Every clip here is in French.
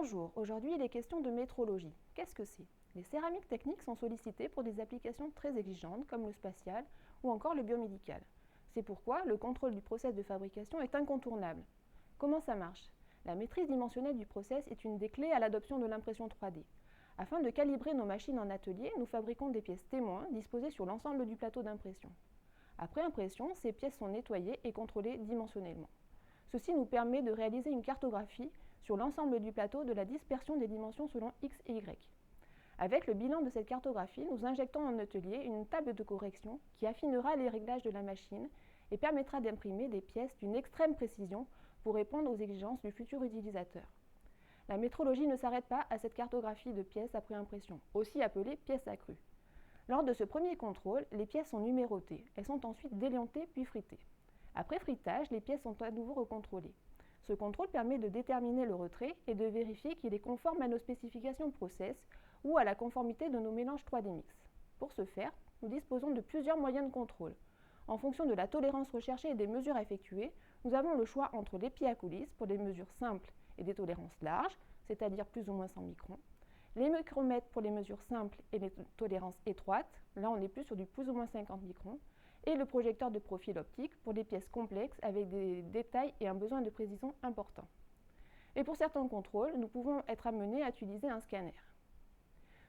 Bonjour, aujourd'hui il est question de métrologie. Qu'est-ce que c'est? Les céramiques techniques sont sollicitées pour des applications très exigeantes comme le spatial ou encore le biomédical. C'est pourquoi le contrôle du process de fabrication est incontournable. Comment ça marche? La maîtrise dimensionnelle du process est une des clés à l'adoption de l'impression 3D. Afin de calibrer nos machines en atelier, nous fabriquons des pièces témoins disposées sur l'ensemble du plateau d'impression. Après impression, ces pièces sont nettoyées et contrôlées dimensionnellement. Ceci nous permet de réaliser une cartographie sur l'ensemble du plateau de la dispersion des dimensions selon X et Y. Avec le bilan de cette cartographie, nous injectons en atelier une table de correction qui affinera les réglages de la machine et permettra d'imprimer des pièces d'une extrême précision pour répondre aux exigences du futur utilisateur. La métrologie ne s'arrête pas à cette cartographie de pièces après impression, aussi appelée pièces accrues. Lors de ce premier contrôle, les pièces sont numérotées. Elles sont ensuite déliantées puis fritées. Après fritage, les pièces sont à nouveau recontrôlées. Ce contrôle permet de déterminer le retrait et de vérifier qu'il est conforme à nos spécifications process ou à la conformité de nos mélanges 3D Mix. Pour ce faire, nous disposons de plusieurs moyens de contrôle. En fonction de la tolérance recherchée et des mesures effectuées, nous avons le choix entre les pieds à coulisses pour des mesures simples et des tolérances larges, c'est-à-dire plus ou moins 100 microns, les micromètres pour les mesures simples et les tolérances étroites, là on est plus sur du plus ou moins 50 microns, et le projecteur de profil optique pour des pièces complexes avec des détails et un besoin de précision important. Et pour certains contrôles, nous pouvons être amenés à utiliser un scanner.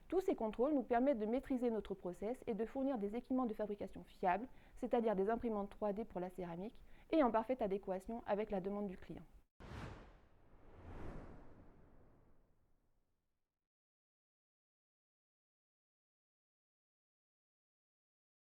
Tous ces contrôles nous permettent de maîtriser notre process et de fournir des équipements de fabrication fiables, c'est-à-dire des imprimantes 3D pour la céramique, et en parfaite adéquation avec la demande du client.